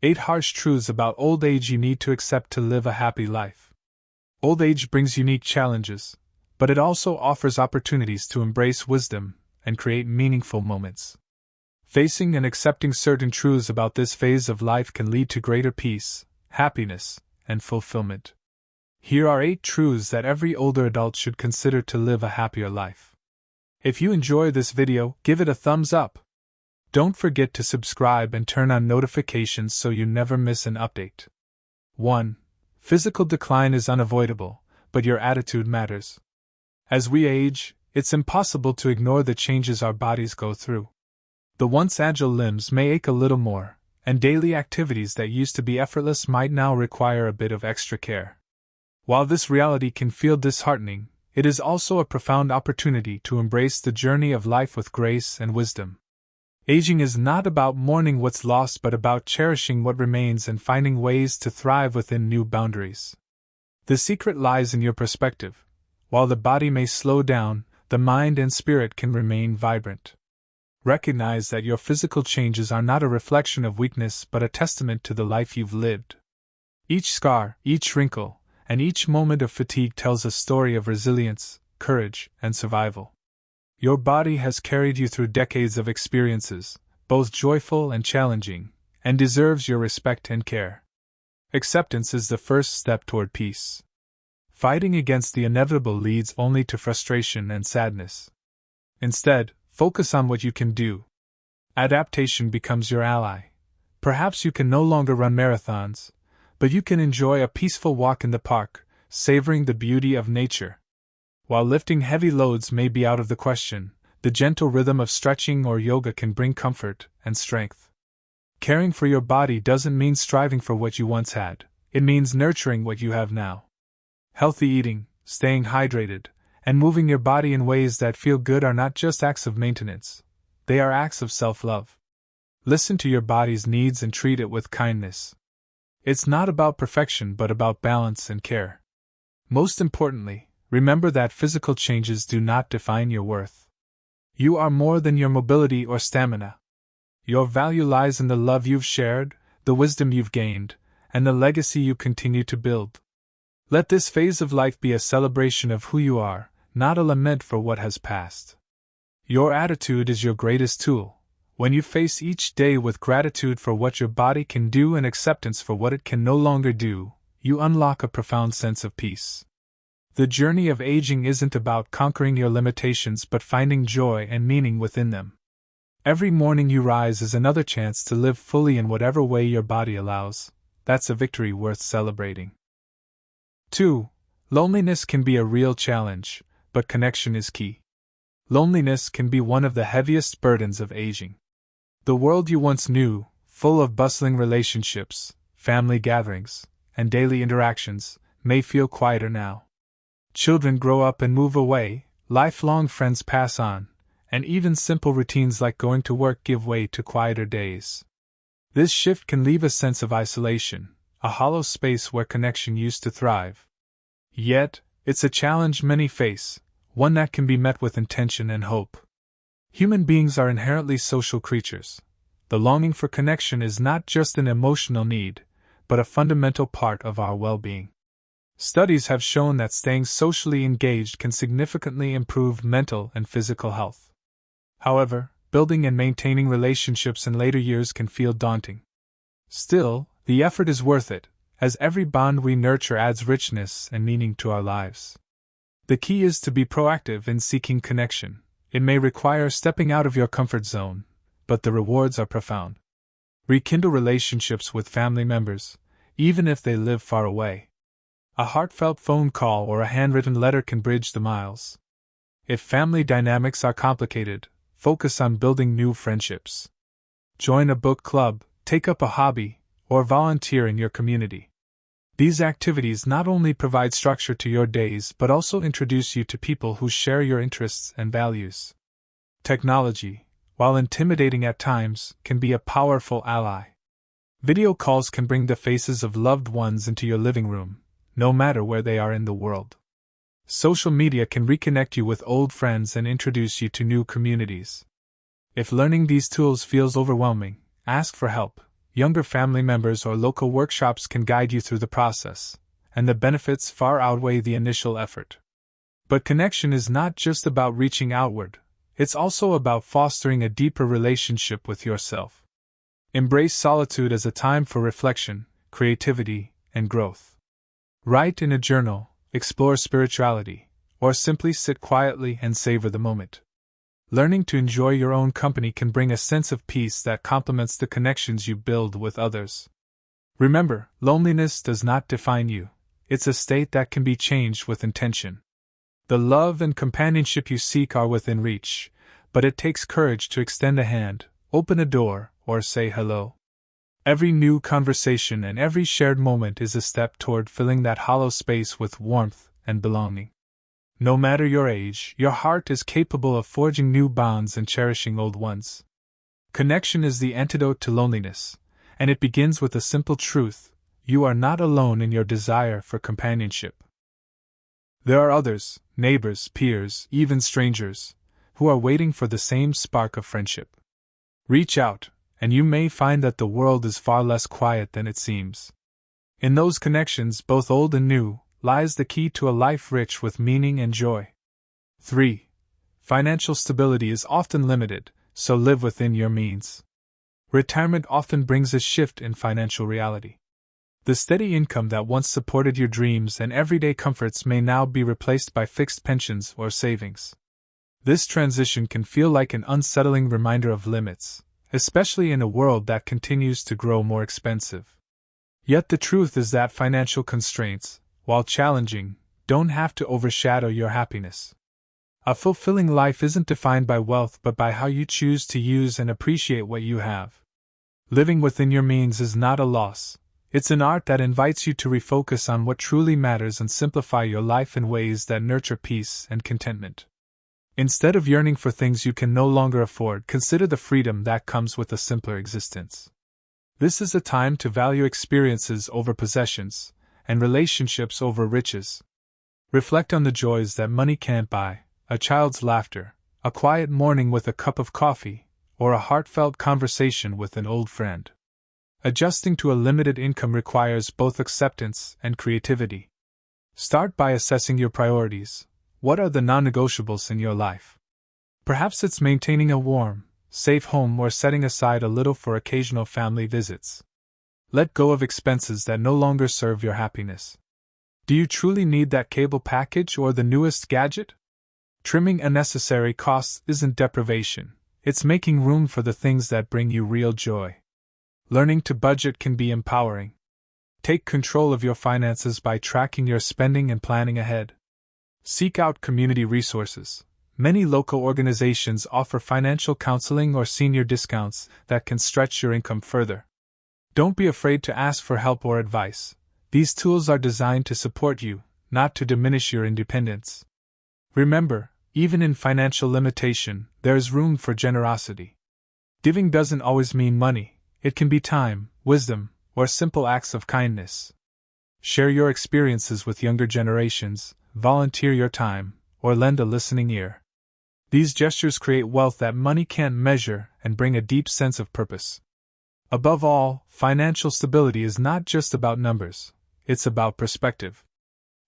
8 harsh truths about old age you need to accept to live a happy life. Old age brings unique challenges, but it also offers opportunities to embrace wisdom and create meaningful moments. Facing and accepting certain truths about this phase of life can lead to greater peace, happiness, and fulfillment. Here are 8 truths that every older adult should consider to live a happier life. If you enjoy this video, give it a thumbs up. Don't forget to subscribe and turn on notifications so you never miss an update. 1. Physical decline is unavoidable, but your attitude matters. As we age, it's impossible to ignore the changes our bodies go through. The once agile limbs may ache a little more, and daily activities that used to be effortless might now require a bit of extra care. While this reality can feel disheartening, it is also a profound opportunity to embrace the journey of life with grace and wisdom. Aging is not about mourning what's lost but about cherishing what remains and finding ways to thrive within new boundaries. The secret lies in your perspective. While the body may slow down, the mind and spirit can remain vibrant. Recognize that your physical changes are not a reflection of weakness but a testament to the life you've lived. Each scar, each wrinkle, and each moment of fatigue tells a story of resilience, courage, and survival. Your body has carried you through decades of experiences, both joyful and challenging, and deserves your respect and care. Acceptance is the first step toward peace. Fighting against the inevitable leads only to frustration and sadness. Instead, focus on what you can do. Adaptation becomes your ally. Perhaps you can no longer run marathons, but you can enjoy a peaceful walk in the park, savoring the beauty of nature. While lifting heavy loads may be out of the question, the gentle rhythm of stretching or yoga can bring comfort and strength. Caring for your body doesn't mean striving for what you once had, it means nurturing what you have now. Healthy eating, staying hydrated, and moving your body in ways that feel good are not just acts of maintenance, they are acts of self-love. Listen to your body's needs and treat it with kindness. It's not about perfection but about balance and care. Most importantly, remember that physical changes do not define your worth. You are more than your mobility or stamina. Your value lies in the love you've shared, the wisdom you've gained, and the legacy you continue to build. Let this phase of life be a celebration of who you are, not a lament for what has passed. Your attitude is your greatest tool. When you face each day with gratitude for what your body can do and acceptance for what it can no longer do, you unlock a profound sense of peace. The journey of aging isn't about conquering your limitations but finding joy and meaning within them. Every morning you rise is another chance to live fully in whatever way your body allows. That's a victory worth celebrating. 2. Loneliness can be a real challenge, but connection is key. Loneliness can be one of the heaviest burdens of aging. The world you once knew, full of bustling relationships, family gatherings, and daily interactions, may feel quieter now. Children grow up and move away, lifelong friends pass on, and even simple routines like going to work give way to quieter days. This shift can leave a sense of isolation, a hollow space where connection used to thrive. Yet, it's a challenge many face, one that can be met with intention and hope. Human beings are inherently social creatures. The longing for connection is not just an emotional need, but a fundamental part of our well-being. Studies have shown that staying socially engaged can significantly improve mental and physical health. However, building and maintaining relationships in later years can feel daunting. Still, the effort is worth it, as every bond we nurture adds richness and meaning to our lives. The key is to be proactive in seeking connection. It may require stepping out of your comfort zone, but the rewards are profound. Rekindle relationships with family members, even if they live far away. A heartfelt phone call or a handwritten letter can bridge the miles. If family dynamics are complicated, focus on building new friendships. Join a book club, take up a hobby, or volunteer in your community. These activities not only provide structure to your days but also introduce you to people who share your interests and values. Technology, while intimidating at times, can be a powerful ally. Video calls can bring the faces of loved ones into your living room, no matter where they are in the world. Social media can reconnect you with old friends and introduce you to new communities. If learning these tools feels overwhelming, ask for help. younger family members or local workshops can guide you through the process, and the benefits far outweigh the initial effort. But connection is not just about reaching outward, it's also about fostering a deeper relationship with yourself. Embrace solitude as a time for reflection, creativity, and growth. Write in a journal, explore spirituality, or simply sit quietly and savor the moment. Learning to enjoy your own company can bring a sense of peace that complements the connections you build with others. Remember, loneliness does not define you. It's a state that can be changed with intention. The love and companionship you seek are within reach, but it takes courage to extend a hand, open a door, or say hello. Every new conversation and every shared moment is a step toward filling that hollow space with warmth and belonging. No matter your age, your heart is capable of forging new bonds and cherishing old ones. Connection is the antidote to loneliness, and it begins with a simple truth: you are not alone in your desire for companionship. There are others, neighbors, peers, even strangers, who are waiting for the same spark of friendship. Reach out, and you may find that the world is far less quiet than it seems. In those connections, both old and new, lies the key to a life rich with meaning and joy. 3. Financial stability is often limited, so live within your means. Retirement often brings a shift in financial reality. The steady income that once supported your dreams and everyday comforts may now be replaced by fixed pensions or savings. This transition can feel like an unsettling reminder of limits, especially in a world that continues to grow more expensive. Yet the truth is that financial constraints, while challenging, don't have to overshadow your happiness. A fulfilling life isn't defined by wealth but by how you choose to use and appreciate what you have. Living within your means is not a loss. It's an art that invites you to refocus on what truly matters and simplify your life in ways that nurture peace and contentment. Instead of yearning for things you can no longer afford, consider the freedom that comes with a simpler existence. This is a time to value experiences over possessions, and relationships over riches. Reflect on the joys that money can't buy: a child's laughter, a quiet morning with a cup of coffee, or a heartfelt conversation with an old friend. Adjusting to a limited income requires both acceptance and creativity. Start by assessing your priorities. What are the non-negotiables in your life? Perhaps it's maintaining a warm, safe home or setting aside a little for occasional family visits. Let go of expenses that no longer serve your happiness. Do you truly need that cable package or the newest gadget? Trimming unnecessary costs isn't deprivation, it's making room for the things that bring you real joy. Learning to budget can be empowering. Take control of your finances by tracking your spending and planning ahead. Seek out community resources. Many local organizations offer financial counseling or senior discounts that can stretch your income further. Don't be afraid to ask for help or advice. These tools are designed to support you, not to diminish your independence. Remember, even in financial limitation, there is room for generosity. Giving doesn't always mean money, it can be time, wisdom, or simple acts of kindness. Share your experiences with younger generations, volunteer your time, or lend a listening ear. These gestures create wealth that money can't measure and bring a deep sense of purpose. Above all, financial stability is not just about numbers, it's about perspective.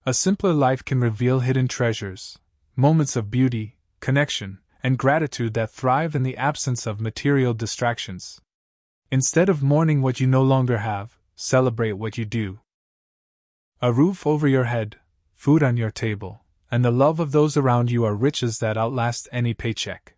A simpler life can reveal hidden treasures, moments of beauty, connection, and gratitude that thrive in the absence of material distractions. Instead of mourning what you no longer have, celebrate what you do. A roof over your head, food on your table, and the love of those around you are riches that outlast any paycheck.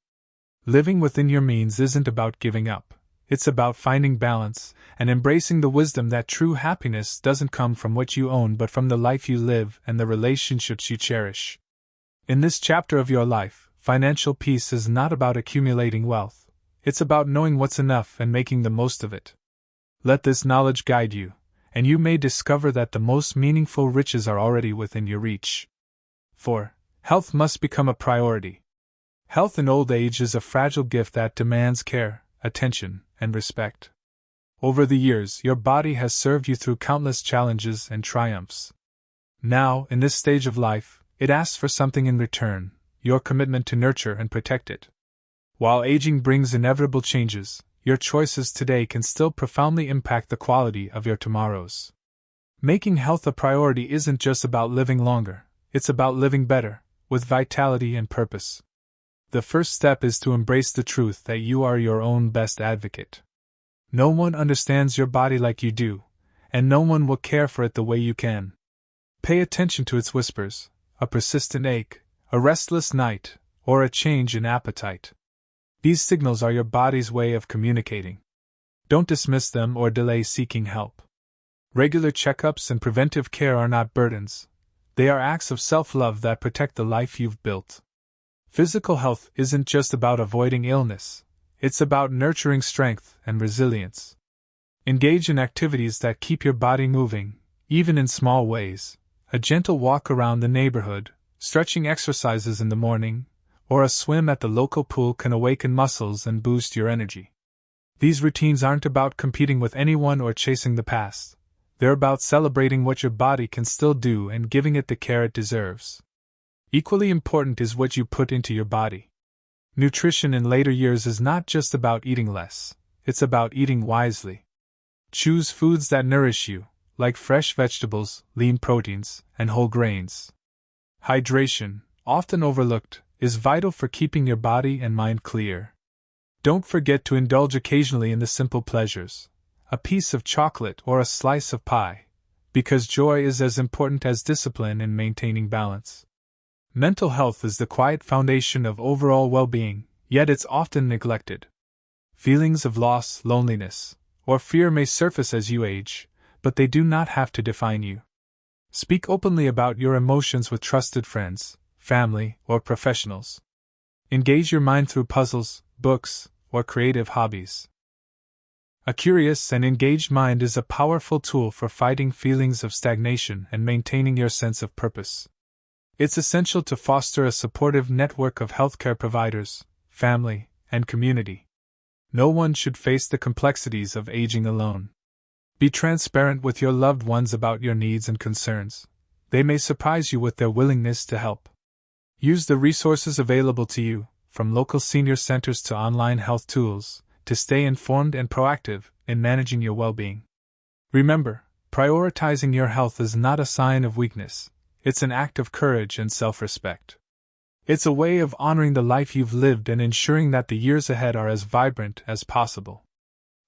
Living within your means isn't about giving up. It's about finding balance and embracing the wisdom that true happiness doesn't come from what you own but from the life you live and the relationships you cherish. In this chapter of your life, financial peace is not about accumulating wealth. It's about knowing what's enough and making the most of it. Let this knowledge guide you, and you may discover that the most meaningful riches are already within your reach. 4. Health must become a priority. Health in old age is a fragile gift that demands care, attention, and respect. Over the years, your body has served you through countless challenges and triumphs. Now, in this stage of life, it asks for something in return: your commitment to nurture and protect it. While aging brings inevitable changes, your choices today can still profoundly impact the quality of your tomorrows. Making health a priority isn't just about living longer, it's about living better, with vitality and purpose. The first step is to embrace the truth that you are your own best advocate. No one understands your body like you do, and no one will care for it the way you can. Pay attention to its whispers, a persistent ache, a restless night, or a change in appetite. These signals are your body's way of communicating. Don't dismiss them or delay seeking help. Regular checkups and preventive care are not burdens. They are acts of self-love that protect the life you've built. Physical health isn't just about avoiding illness, it's about nurturing strength and resilience. Engage in activities that keep your body moving, even in small ways. A gentle walk around the neighborhood, stretching exercises in the morning, or a swim at the local pool can awaken muscles and boost your energy. These routines aren't about competing with anyone or chasing the past. They're about celebrating what your body can still do and giving it the care it deserves. Equally important is what you put into your body. Nutrition in later years is not just about eating less, it's about eating wisely. Choose foods that nourish you, like fresh vegetables, lean proteins, and whole grains. Hydration, often overlooked, is vital for keeping your body and mind clear. Don't forget to indulge occasionally in the simple pleasures, a piece of chocolate or a slice of pie, because joy is as important as discipline in maintaining balance. Mental health is the quiet foundation of overall well-being, yet it's often neglected. Feelings of loss, loneliness, or fear may surface as you age, but they do not have to define you. Speak openly about your emotions with trusted friends, family, or professionals. Engage your mind through puzzles, books, or creative hobbies. A curious and engaged mind is a powerful tool for fighting feelings of stagnation and maintaining your sense of purpose. It's essential to foster a supportive network of healthcare providers, family, and community. No one should face the complexities of aging alone. Be transparent with your loved ones about your needs and concerns. They may surprise you with their willingness to help. Use the resources available to you, from local senior centers to online health tools, to stay informed and proactive in managing your well-being. Remember, prioritizing your health is not a sign of weakness, it's an act of courage and self-respect. It's a way of honoring the life you've lived and ensuring that the years ahead are as vibrant as possible.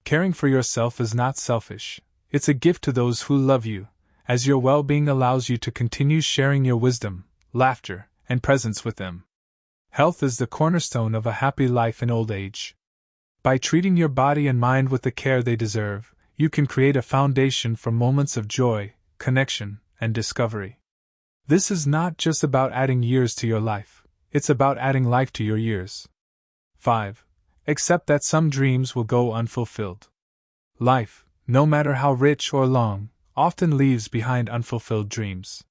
Caring for yourself is not selfish, it's a gift to those who love you, as your well-being allows you to continue sharing your wisdom, laughter, and presence with them. Health is the cornerstone of a happy life in old age. By treating your body and mind with the care they deserve, you can create a foundation for moments of joy, connection, and discovery. This is not just about adding years to your life, it's about adding life to your years. 5. Accept that some dreams will go unfulfilled. Life, no matter how rich or long, often leaves behind unfulfilled dreams.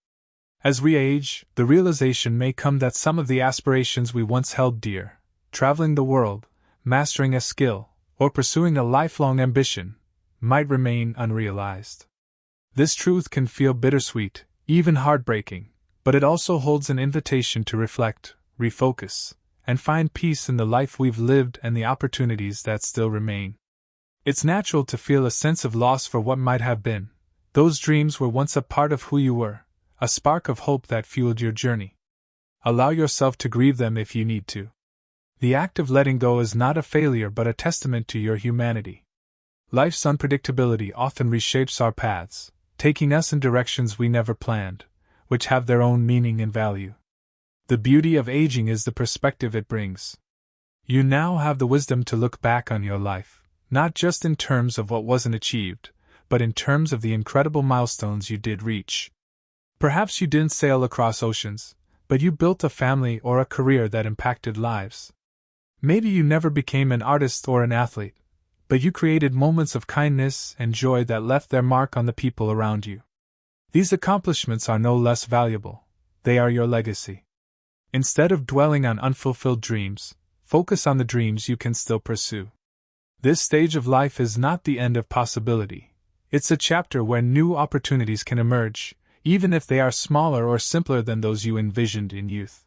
As we age, the realization may come that some of the aspirations we once held dear, traveling the world, mastering a skill, or pursuing a lifelong ambition, might remain unrealized. This truth can feel bittersweet, even heartbreaking, but it also holds an invitation to reflect, refocus, and find peace in the life we've lived and the opportunities that still remain. It's natural to feel a sense of loss for what might have been. Those dreams were once a part of who you were, a spark of hope that fueled your journey. Allow yourself to grieve them if you need to. The act of letting go is not a failure but a testament to your humanity. Life's unpredictability often reshapes our paths, taking us in directions we never planned, which have their own meaning and value. The beauty of aging is the perspective it brings. You now have the wisdom to look back on your life, not just in terms of what wasn't achieved, but in terms of the incredible milestones you did reach. Perhaps you didn't sail across oceans, but you built a family or a career that impacted lives. Maybe you never became an artist or an athlete, but you created moments of kindness and joy that left their mark on the people around you. These accomplishments are no less valuable, they are your legacy. Instead of dwelling on unfulfilled dreams, focus on the dreams you can still pursue. This stage of life is not the end of possibility. It's a chapter where new opportunities can emerge, even if they are smaller or simpler than those you envisioned in youth.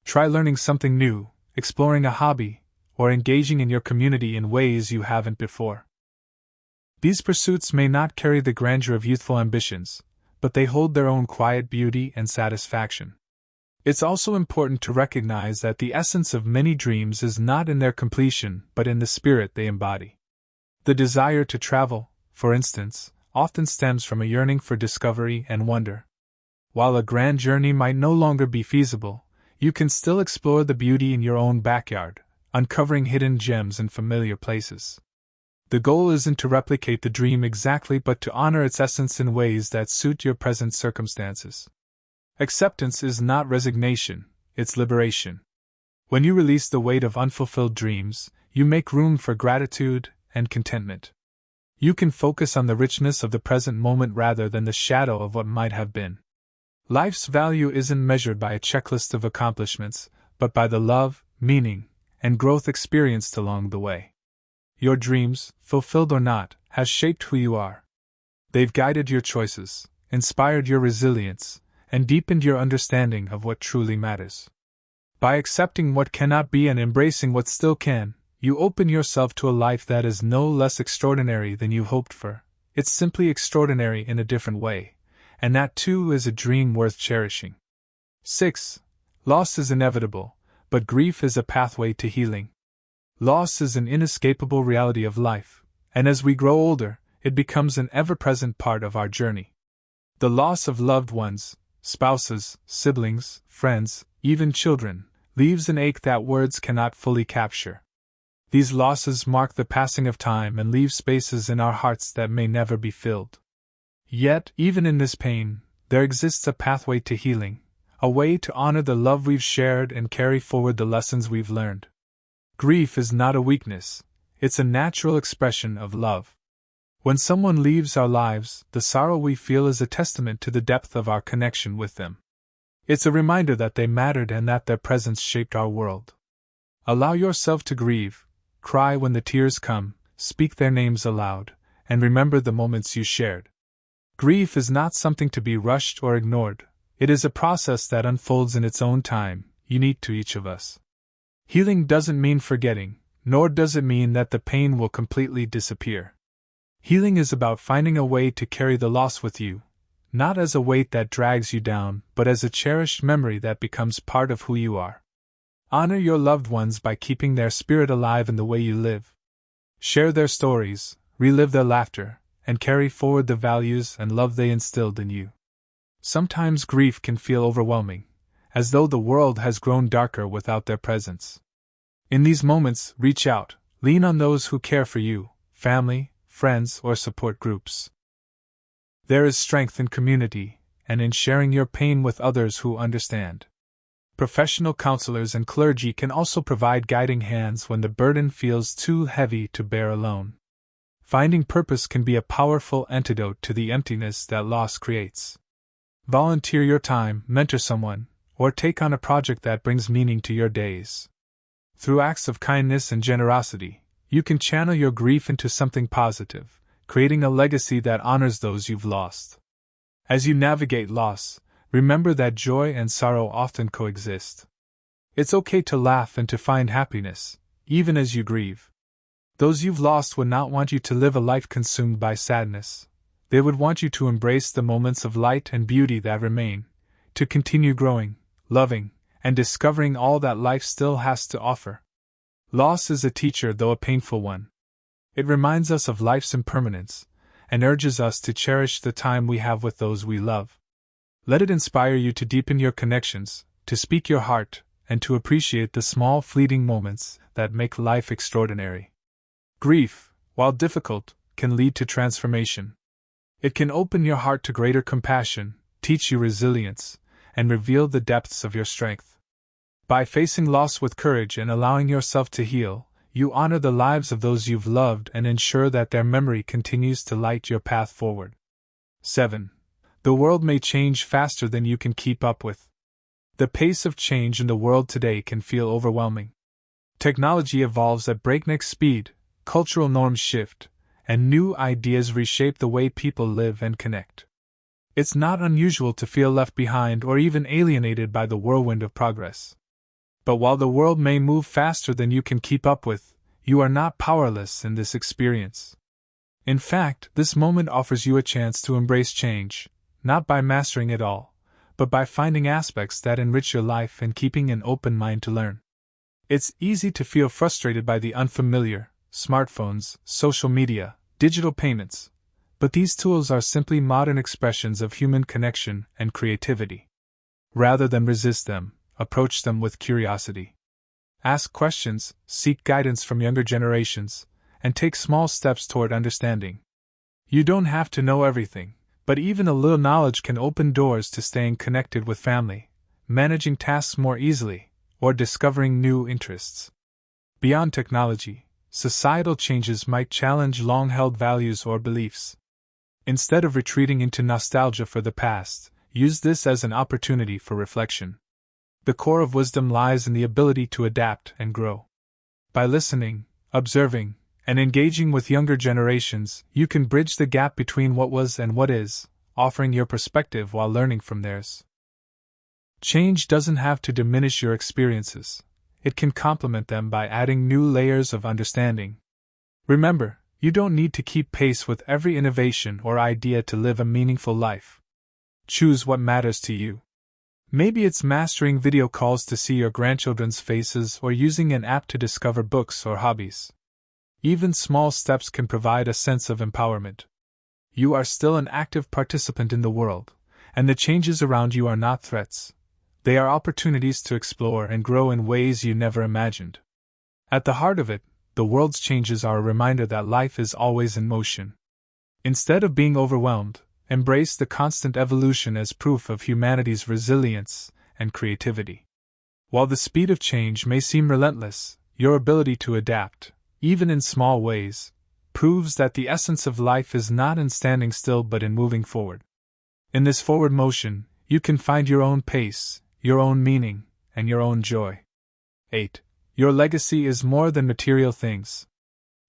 Try learning something new, exploring a hobby, or engaging in your community in ways you haven't before. These pursuits may not carry the grandeur of youthful ambitions, but they hold their own quiet beauty and satisfaction. It's also important to recognize that the essence of many dreams is not in their completion but in the spirit they embody. The desire to travel, for instance, often stems from a yearning for discovery and wonder. While a grand journey might no longer be feasible, you can still explore the beauty in your own backyard, uncovering hidden gems in familiar places. The goal isn't to replicate the dream exactly but to honor its essence in ways that suit your present circumstances. Acceptance is not resignation, it's liberation. When you release the weight of unfulfilled dreams, you make room for gratitude and contentment. You can focus on the richness of the present moment rather than the shadow of what might have been. Life's value isn't measured by a checklist of accomplishments, but by the love, meaning, and growth experienced along the way. Your dreams, fulfilled or not, have shaped who you are. They've guided your choices, inspired your resilience, and deepened your understanding of what truly matters. By accepting what cannot be and embracing what still can, you open yourself to a life that is no less extraordinary than you hoped for. It's simply extraordinary in a different way, and that too is a dream worth cherishing. 6. Loss is inevitable, but grief is a pathway to healing. Loss is an inescapable reality of life, and as we grow older, it becomes an ever-present part of our journey. The loss of loved ones, spouses, siblings, friends, even children, leaves an ache that words cannot fully capture. These losses mark the passing of time and leave spaces in our hearts that may never be filled. Yet, even in this pain, there exists a pathway to healing, a way to honor the love we've shared and carry forward the lessons we've learned. Grief is not a weakness, it's a natural expression of love. When someone leaves our lives, the sorrow we feel is a testament to the depth of our connection with them. It's a reminder that they mattered and that their presence shaped our world. Allow yourself to grieve, cry when the tears come, speak their names aloud, and remember the moments you shared. Grief is not something to be rushed or ignored, it is a process that unfolds in its own time, unique to each of us. Healing doesn't mean forgetting, nor does it mean that the pain will completely disappear. Healing is about finding a way to carry the loss with you, not as a weight that drags you down, but as a cherished memory that becomes part of who you are. Honor your loved ones by keeping their spirit alive in the way you live. Share their stories, relive their laughter, and carry forward the values and love they instilled in you. Sometimes grief can feel overwhelming, as though the world has grown darker without their presence. In these moments, reach out, lean on those who care for you, family, friends, or support groups. There is strength in community, and in sharing your pain with others who understand. Professional counselors and clergy can also provide guiding hands when the burden feels too heavy to bear alone. Finding purpose can be a powerful antidote to the emptiness that loss creates. Volunteer your time, mentor someone, or take on a project that brings meaning to your days. Through acts of kindness and generosity, you can channel your grief into something positive, creating a legacy that honors those you've lost. As you navigate loss, remember that joy and sorrow often coexist. It's okay to laugh and to find happiness, even as you grieve. Those you've lost would not want you to live a life consumed by sadness. They would want you to embrace the moments of light and beauty that remain, to continue growing, loving, and discovering all that life still has to offer. Loss is a teacher, though a painful one. It reminds us of life's impermanence, and urges us to cherish the time we have with those we love. Let it inspire you to deepen your connections, to speak your heart, and to appreciate the small fleeting moments that make life extraordinary. Grief, while difficult, can lead to transformation. It can open your heart to greater compassion, teach you resilience, and reveal the depths of your strength. By facing loss with courage and allowing yourself to heal, you honor the lives of those you've loved and ensure that their memory continues to light your path forward. 7. The world may change faster than you can keep up with. The pace of change in the world today can feel overwhelming. Technology evolves at breakneck speed, cultural norms shift, and new ideas reshape the way people live and connect. It's not unusual to feel left behind or even alienated by the whirlwind of progress. But while the world may move faster than you can keep up with, you are not powerless in this experience. In fact, this moment offers you a chance to embrace change, not by mastering it all, but by finding aspects that enrich your life and keeping an open mind to learn. It's easy to feel frustrated by the unfamiliar: smartphones, social media, digital payments. But these tools are simply modern expressions of human connection and creativity. Rather than resist them, approach them with curiosity. Ask questions, seek guidance from younger generations, and take small steps toward understanding. You don't have to know everything, but even a little knowledge can open doors to staying connected with family, managing tasks more easily, or discovering new interests. Beyond technology, societal changes might challenge long-held values or beliefs. Instead of retreating into nostalgia for the past, use this as an opportunity for reflection. The core of wisdom lies in the ability to adapt and grow. By listening, observing, and engaging with younger generations, you can bridge the gap between what was and what is, offering your perspective while learning from theirs. Change doesn't have to diminish your experiences. It can complement them by adding new layers of understanding. Remember, you don't need to keep pace with every innovation or idea to live a meaningful life. Choose what matters to you. Maybe it's mastering video calls to see your grandchildren's faces or using an app to discover books or hobbies. Even small steps can provide a sense of empowerment. You are still an active participant in the world, and the changes around you are not threats. They are opportunities to explore and grow in ways you never imagined. At the heart of it, the world's changes are a reminder that life is always in motion. Instead of being overwhelmed, embrace the constant evolution as proof of humanity's resilience and creativity. While the speed of change may seem relentless, your ability to adapt, even in small ways, proves that the essence of life is not in standing still but in moving forward. In this forward motion, you can find your own pace, your own meaning, and your own joy. 8. Your legacy is more than material things.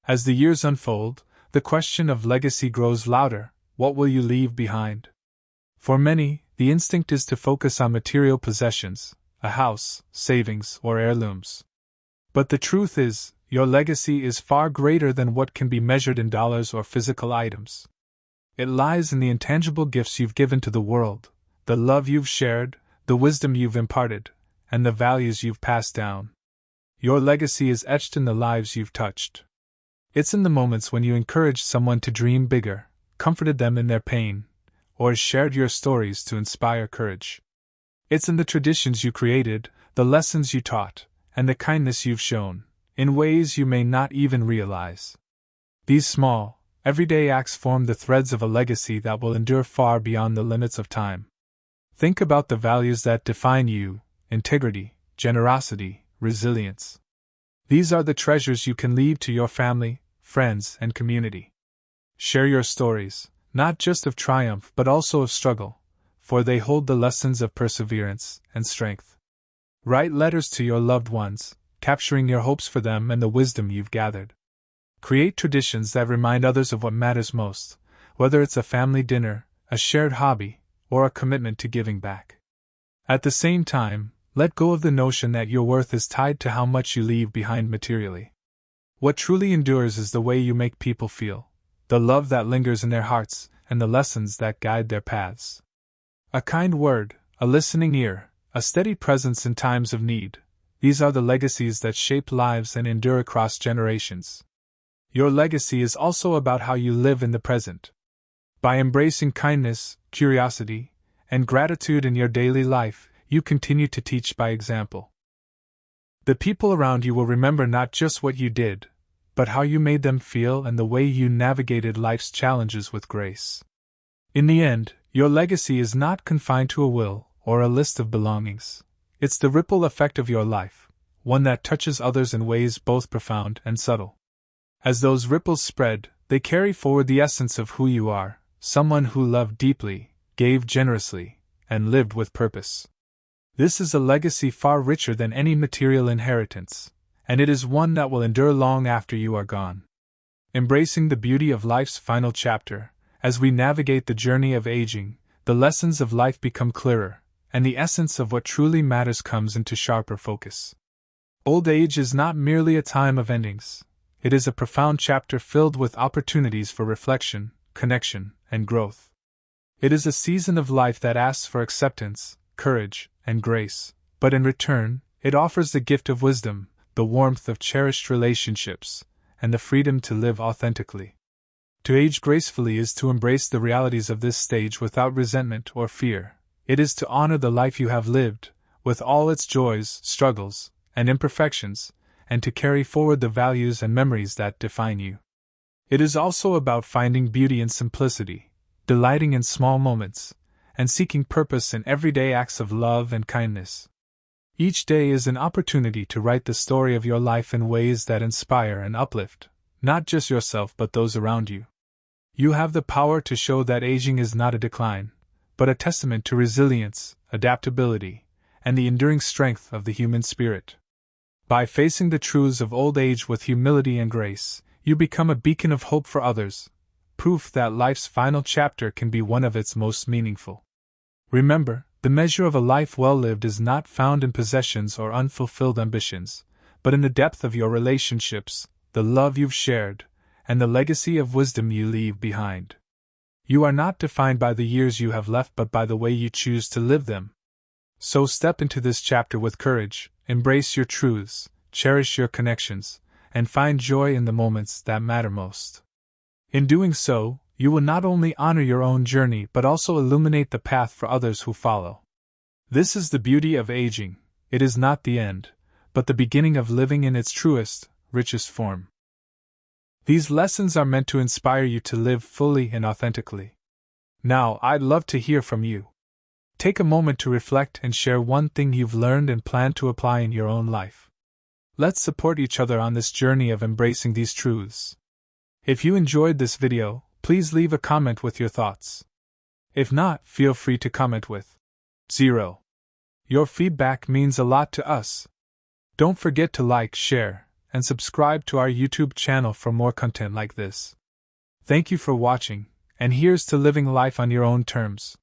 As the years unfold, the question of legacy grows louder. What will you leave behind? For many, the instinct is to focus on material possessions, a house, savings, or heirlooms. But the truth is, your legacy is far greater than what can be measured in dollars or physical items. It lies in the intangible gifts you've given to the world, the love you've shared, the wisdom you've imparted, and the values you've passed down. Your legacy is etched in the lives you've touched. It's in the moments when you encouraged someone to dream bigger, comforted them in their pain, or shared your stories to inspire courage. It's in the traditions you created, the lessons you taught, and the kindness you've shown, in ways you may not even realize. These small, everyday acts form the threads of a legacy that will endure far beyond the limits of time. Think about the values that define you: integrity, generosity, resilience. These are the treasures you can leave to your family, friends, and community. Share your stories, not just of triumph but also of struggle, for they hold the lessons of perseverance and strength. Write letters to your loved ones, capturing your hopes for them and the wisdom you've gathered. Create traditions that remind others of what matters most, whether it's a family dinner, a shared hobby, or a commitment to giving back. At the same time, let go of the notion that your worth is tied to how much you leave behind materially. What truly endures is the way you make people feel, the love that lingers in their hearts, and the lessons that guide their paths. A kind word, a listening ear, a steady presence in times of need, these are the legacies that shape lives and endure across generations. Your legacy is also about how you live in the present. By embracing kindness, curiosity, and gratitude in your daily life, you continue to teach by example. The people around you will remember not just what you did, but how you made them feel and the way you navigated life's challenges with grace. In the end, your legacy is not confined to a will or a list of belongings. It's the ripple effect of your life, one that touches others in ways both profound and subtle. As those ripples spread, they carry forward the essence of who you are, someone who loved deeply, gave generously, and lived with purpose. This is a legacy far richer than any material inheritance, and it is one that will endure long after you are gone. Embracing the beauty of life's final chapter, as we navigate the journey of aging, the lessons of life become clearer, and the essence of what truly matters comes into sharper focus. Old age is not merely a time of endings, it is a profound chapter filled with opportunities for reflection, connection, and growth. It is a season of life that asks for acceptance, courage, and grace, but in return, it offers the gift of wisdom, the warmth of cherished relationships, and the freedom to live authentically. To age gracefully is to embrace the realities of this stage without resentment or fear. It is to honor the life you have lived, with all its joys, struggles, and imperfections, and to carry forward the values and memories that define you. It is also about finding beauty in simplicity, delighting in small moments, and seeking purpose in everyday acts of love and kindness. Each day is an opportunity to write the story of your life in ways that inspire and uplift, not just yourself but those around you. You have the power to show that aging is not a decline, but a testament to resilience, adaptability, and the enduring strength of the human spirit. By facing the truths of old age with humility and grace, you become a beacon of hope for others, proof that life's final chapter can be one of its most meaningful. Remember, the measure of a life well lived is not found in possessions or unfulfilled ambitions, but in the depth of your relationships, the love you've shared, and the legacy of wisdom you leave behind. You are not defined by the years you have left but by the way you choose to live them. So step into this chapter with courage, embrace your truths, cherish your connections, and find joy in the moments that matter most. In doing so, you will not only honor your own journey but also illuminate the path for others who follow. This is the beauty of aging. It is not the end, but the beginning of living in its truest, richest form. These lessons are meant to inspire you to live fully and authentically. Now, I'd love to hear from you. Take a moment to reflect and share one thing you've learned and plan to apply in your own life. Let's support each other on this journey of embracing these truths. If you enjoyed this video, please leave a comment with your thoughts. If not, feel free to comment with 0. Your feedback means a lot to us. Don't forget to like, share, and subscribe to our YouTube channel for more content like this. Thank you for watching, and here's to living life on your own terms.